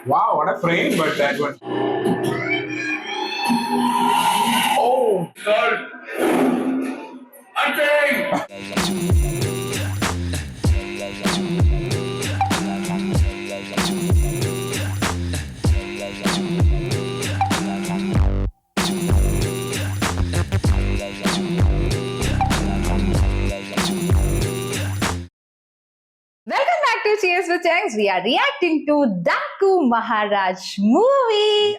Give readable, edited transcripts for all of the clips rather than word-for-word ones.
Wow, what a frame, but that one. Oh, Third, hunting! Welcome back to Cheers with Changs. We are reacting to Daku Maharaj movie.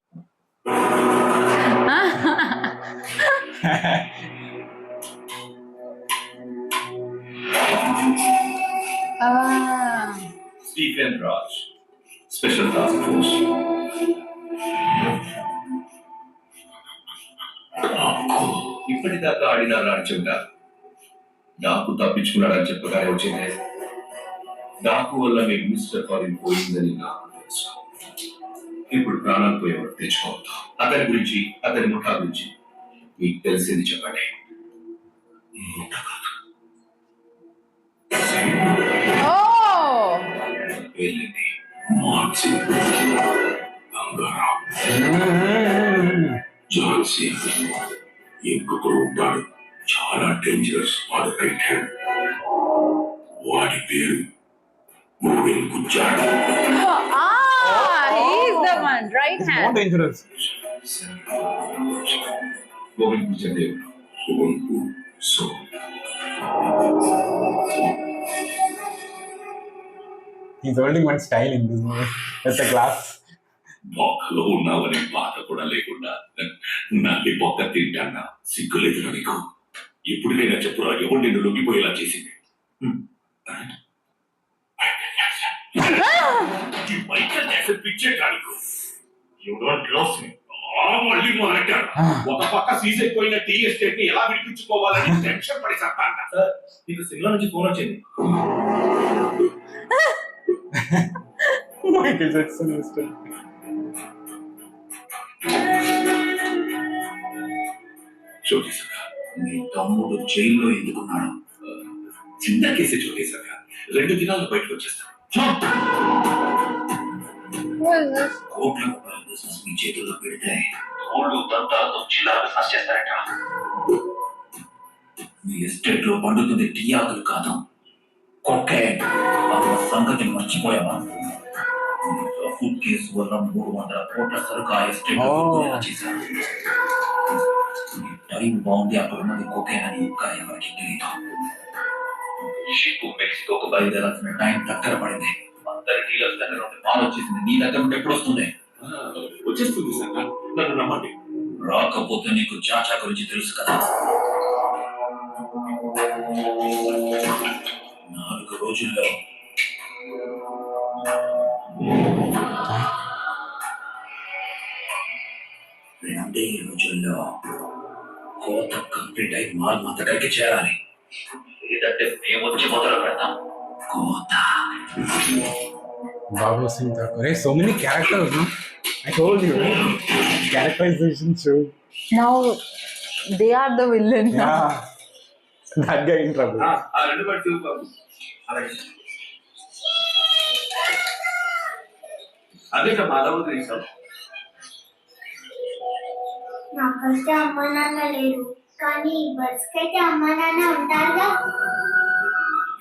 Ah. Stephen Raj, Special Task Force. ఇప్పటిదాకా ఆడిన రాజ్యంగా డాకు తప్పించుకున్నాడని చెప్పగానే వచ్చింది. డాకు వల్ల మీ mister foreign పోయిందని నాకు తెలుసు. ఇప్పుడు ప్రాణాలు పోయేవాడు తెచ్చుకోవద్దు. అతని గురించి, అతని ముఠా గురించి మీకు తెలిసింది చెప్పండి. ముఠ కాదు. Oh. పేర్లేంటి? మార్చి, బంగారం, ఝాన్సీ, ఇంకొకడు ఉంటాడు చాలా డేంజరస్, వాడు రైట్ హ్యాండ్. వాడి పేరు Govind Gujjar. He's the one, right it's hand. more dangerous. Govind Gujjar దేవుడు సోన్పు so. He's holding one style in this movie. That's a class. బొక్కలో ఉన్నావని బాధ కూడా లేకుండా నల్లి బొక్క తింటాన్నా సిగ్గులేదు నీకు. ఎప్పుడైనా చెప్పురా ఎవరు నిన్ను లొంగిపోయేలా చేసింది? మైకల్ జాక్సన్ పిచ్చే కాడికు మళ్ళీ మొదలెట్టారు. ఒక పక్క సీజ్ అయిపోయిన టీ ఎస్టేట్ ని ఎలా విడిపించుకోవాలని టెన్షన్ పడి చెప్పాను. సార్ మీకు సినిమా నుంచి ఫోన్ వచ్చింది. Michael Jackson is still. చోటేశాక మీ తమ్ముడు జైల్లో ఎందుకున్నాడు? చిన్న కేసే చోటేశాక 2 దినాల్లో బయటకు వచ్చేస్తాడు. What is this? కోట్ల రూపాయల బిజినెస్ మీ చేతుల్లో పెడితే తోళ్ళు దంతాలతో జిల్లా బిజినెస్ చేస్తారట. మీ ఎస్టేట్ లో పండుతుంది టీ ఆకులు కాదు, కొక్కే. ఆ సంగతి మర్చిపోయావా? ఫుడ్ కేసు వల్ల 300 కోట్ల సరుకు ఆ ఎస్టేట్ చేశారు. టైం బాగుంది, అక్కడ ఉన్నది కొకే అని ఇంకా ఎవరికి తెలియదు. షిప్పు మెక్సికోకు బయలుదేరాల్సిన టైం దగ్గర పడింది. అందరి డీలర్స్ దగ్గర ఉంటే పాలు వచ్చేసింది. నీ దగ్గర ఉంటే ఎప్పుడు వస్తుంది? వచ్చేస్తుంది సార్, నన్ను నమ్మండి. రాకపోతే నీకు చాచా గురించి తెలుసు కదా. 4 రోజుల్లో 2 రోజుల్లో కోత కంప్లీట్ అయి మాల్ మా దగ్గరికి చేరాలి. లేదంటే మేము వచ్చి మొదలు పెడతాం కోత. Babu Singh Thakur. Hey, so many characters, no? I told you, right? Characterization show. Now they are the villain. Yeah. That guy in trouble. ఆ 2 బట్టి అలాగే అదే మాధవ్ తీసాం. నాకైతే అమ్మ నాన్న లేరు, కానీ బర్డ్స్ కైతే అమ్మ నాన్న ఉంటారుగా.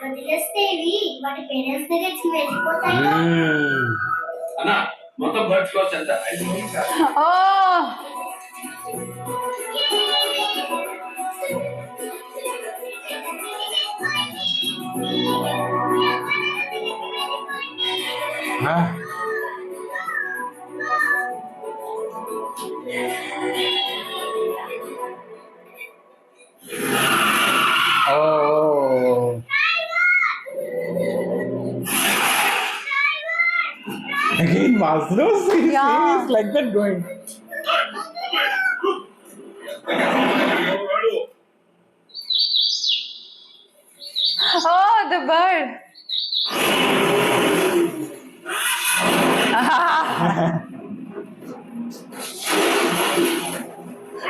వదిలేస్తేవి వాటి పేరెంట్స్ దగ్గరికి వెళ్ళిపోతాయి. అన్న మొత్తం బర్డ్స్ కాస్ట్ ఎంత? 5 మంది sir. Oh. Ah. Oh. Again, Maslow is like that going. Oh, the bird.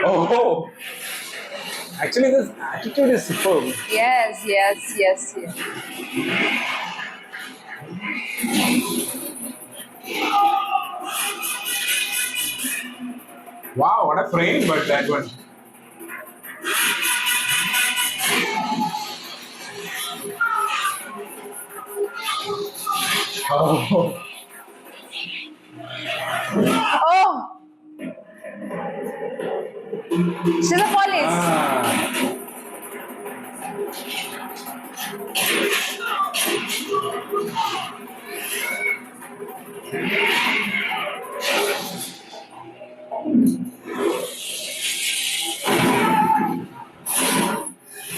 Oh. Actually, this attitude is superb. Yes. Wow, what a frame, but that one. Oh, Oh, she's a police. ah.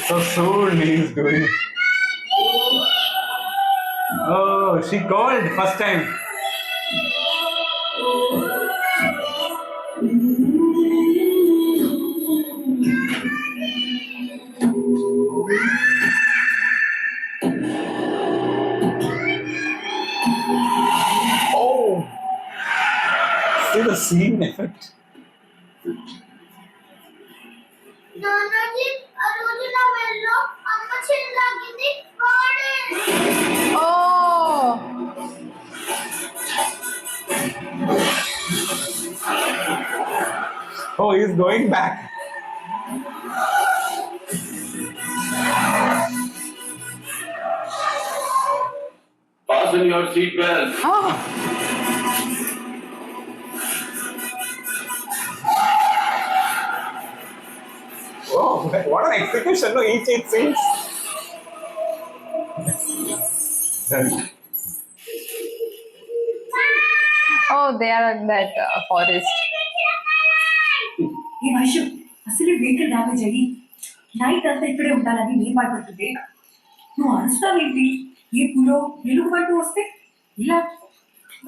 So soon he's doing. Oh, she called first time. Oh, see the scene effect. నాన్నజీ ఆ రోజు నా మెడలో అమ్మ చెల్లి లాగింది వాడే. Oh, Oh, he's going back. Fasten your seat belt. oh. Oh, what an execution! No, each scenes. Oh, they are in that forest. ఈ వర్షం అసలు వెహికల్ డ్యామేజ్ అయ్యి నైట్ అంతా ఇక్కడే ఉండాలని నేను భయపడుతుంది. నువ్వు అరుస్తావేంటి? ఏ పూలో వెలుగు పట్టు వస్తే ఇలా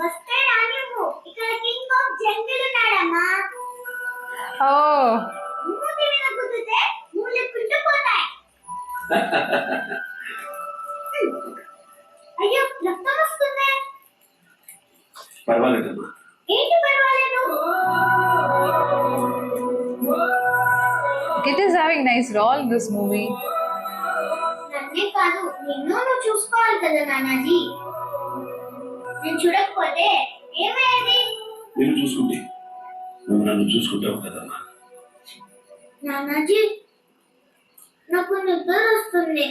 వస్తే రానివ్వు, ఇక్కడ కింగ్ ఆఫ్ జంగిల్ ఉన్నాడమ్మా. Oh, మూతి మీద గుద్దితే మూలు కుంటుపోతాయి. అయ్యో రక్తం వస్తుంది. పర్వాలేదమ్మా. ఏంటి పర్వాలేదు? Kit is having nice role in this movie. నన్నే కాదు నిన్ను నువ్వు చూసుకోవాలి కదా నానాజీ. నేను చూడకపోతే ఏమయ్యేది? నేను చూసుకుంటే నువ్వు నన్ను చూసుకుంటావు కదమ్మా. నానాజీ నాకు నిద్ర వస్తుంది.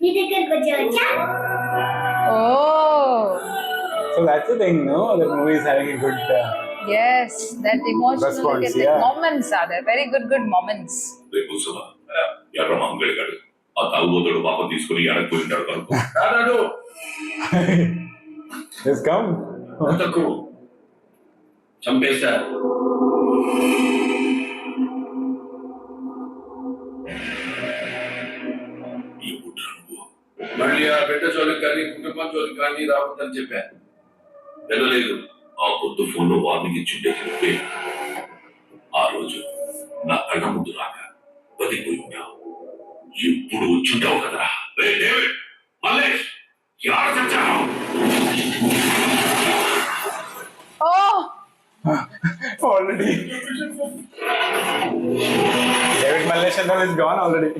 నీ దగ్గరికి వచ్చా? Oh, So that's the thing, no? The movie is having a good. yes, that emotional Response, the yeah. moments are there. Very good moments. రేపు సభ ఎర్ర మంగళగాడు ఆ తాగుబోతుడు పాప తీసుకుని ఎడకు ఉంటాడు కనుక He's come. అంతకు చంపేశారు. మళ్ళీ ఆ బిడ్డ చోలికి కానీ కుటుంబం చోలికి కానీ రావద్దని చెప్పాను. వెళ్ళలేదు. ఆ పొద్దు ఫోన్లో వార్నింగ్ ఇచ్చుంటే ఆ రోజు నా కళ్ళ ముందు రాక బతికిపోయి ఉన్నావు. ఇప్పుడు వచ్చుంటావు కదరా. రేయ్ డేవిడ్, మల్లేష్, ఎవరు చచ్చారు? Oh, Already. David Maleshwar is gone already.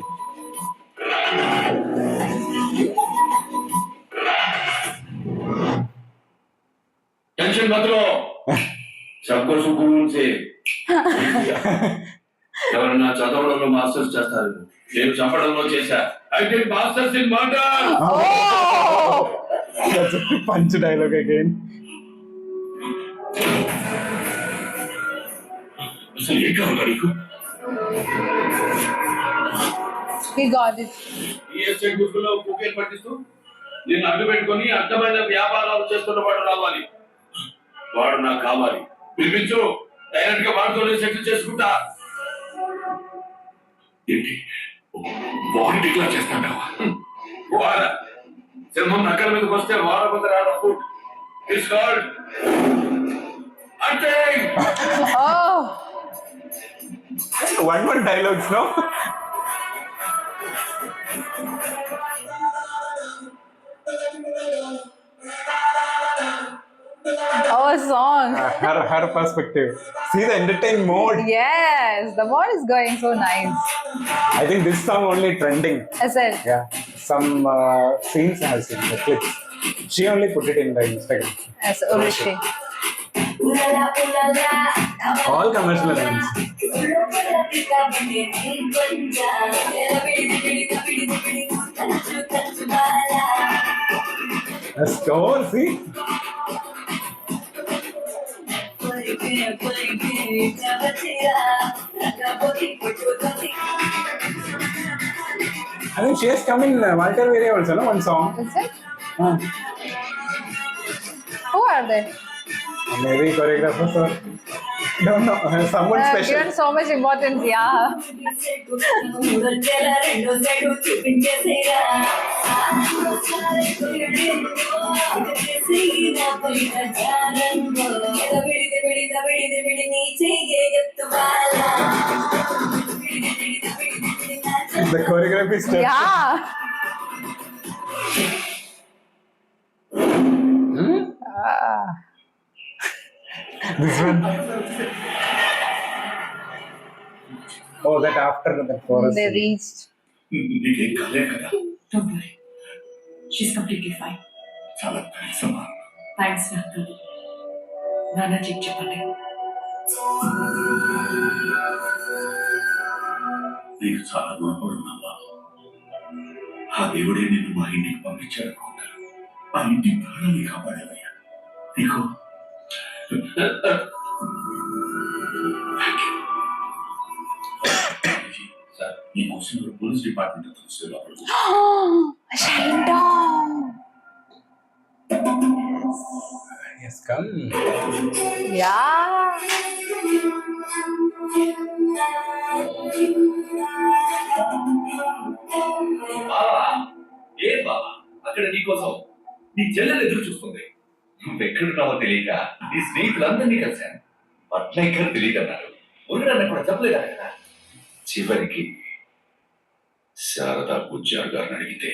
Tension मत लो, सबको सुकून से. ఎవరన్నా చదవడంలో మాస్టర్స్ చేస్తారు. నేను చంపడంలో చేశా. I did masters in murder. oh. That's a punch dialogue again. అసలు ఏం కావాలి నీకు? We got it. ఈ ఎస్టేట్ గుర్తులో కుకేలు పట్టిస్తూ నేను అడ్డు పెట్టుకొని అర్థమైన వ్యాపారాలు చేస్తున్న వాడు రావాలి. వాడు నాకు కావాలి. పిలిపించు. డైరెక్ట్ గా వాడితోనే సెటిల్ చేసుకుంటా. ఏంటి వాడు డిక్లేర్ చేస్తాడావా? వాడ సింహం నక్కల మీదకి వస్తే వాడబోతే రావడం food it's called attack. Oh, One more dialogues, no? oh, a song. Her perspective. See the entertain mode. Yes, the mode is going so nice. I think this song only trending. I said, Yeah, some scenes has in the clips. She only put it in the Instagram. as Urishi. All commercial elements. The score, see? I think she has come in Walter Veria also, no? One song. Is it? Uh, Who are they? maybe choreographers or don't know. Someone special. Given so much importance, yeah. The choreography steps. Yeah. This one. Oh, that after the forest. They reached. నీకేం కాలే కదా? Don't worry. She's completely fine. చాలా thanks అమ్మా. Thanks doctor. నాన్నజీకి చెప్పండి. నీకు చాలా రుణపడున్నావా? ఆ దేవుడే నిన్ను మా ఇంటికి పంపించాడు అనుకుంటారు. ఆ ఇంటి ప్రాణాన్ని కాపాడావయ్యా. నీకు సార్ నీకోసం పోలీస్ డిపార్ట్మెంట్ తెలుసు లోపల Shadow. Yes, come. Yeah. బావా ఏ బావా అక్కడ నీకోసం నీ చెల్లెలు ఎదురు చూస్తుంది. నువ్వెక్కడున్నావో తెలియక నీ స్నేహితులందరినీ కలిశాను. పట్లెక్కరు తెలియదన్నారు. ఉండడానికి కూడా చెప్పలేదా కదా. చివరికి శారదా గుజ్జార్ గారిని అడిగితే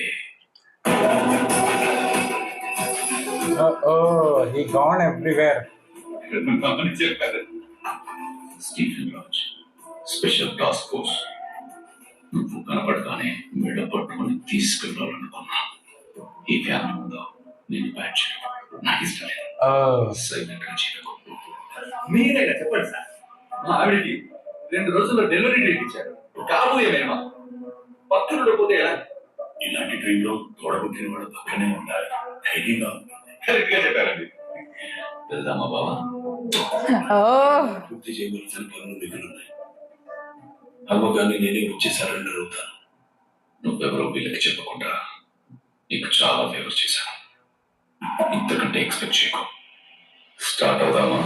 Oh, he gone everywhere. అని చెప్పారు. Stephen Raj special task force నువ్వు కనపడగానే మెడ పట్టుకొని తీసుకెళ్ళాలనుకున్నా. ఈ ఫ్యామిలీ ఉందో నేను బ్యాట్ చేయడం నాకు ఇష్టం లేదు. Oh. సైలెంట్ గా చేయకు. మీరేగా చెప్పండి సార్. మా ఆవిడకి 2 రోజుల్లో డెలివరీ డేట్ ఇచ్చారు. కాబోయే మేమా పక్కన పోతే ఎలా? ఇలాంటి టైంలో తోడబుట్టిన వాడు పక్కనే ఉండాలి. ధైర్యంగా ఉంటుంది. కరెక్ట్ గా చెప్పారండి. వెళ్దామా బాబా? Oh. పూర్తి చేయవలసిన పనులు మిగిలిన్నాయి. అమ్మగాన్ని నేనే వచ్చి సరెండర్ అవుతాను. నువ్వెవరో వీళ్ళకి చెప్పకుండా నీకు చాలా ఫేవర్ చేశాను. ఇంతకంటే ఎక్స్పెక్ట్ చేయకు. స్టార్ట్ అవుదామా?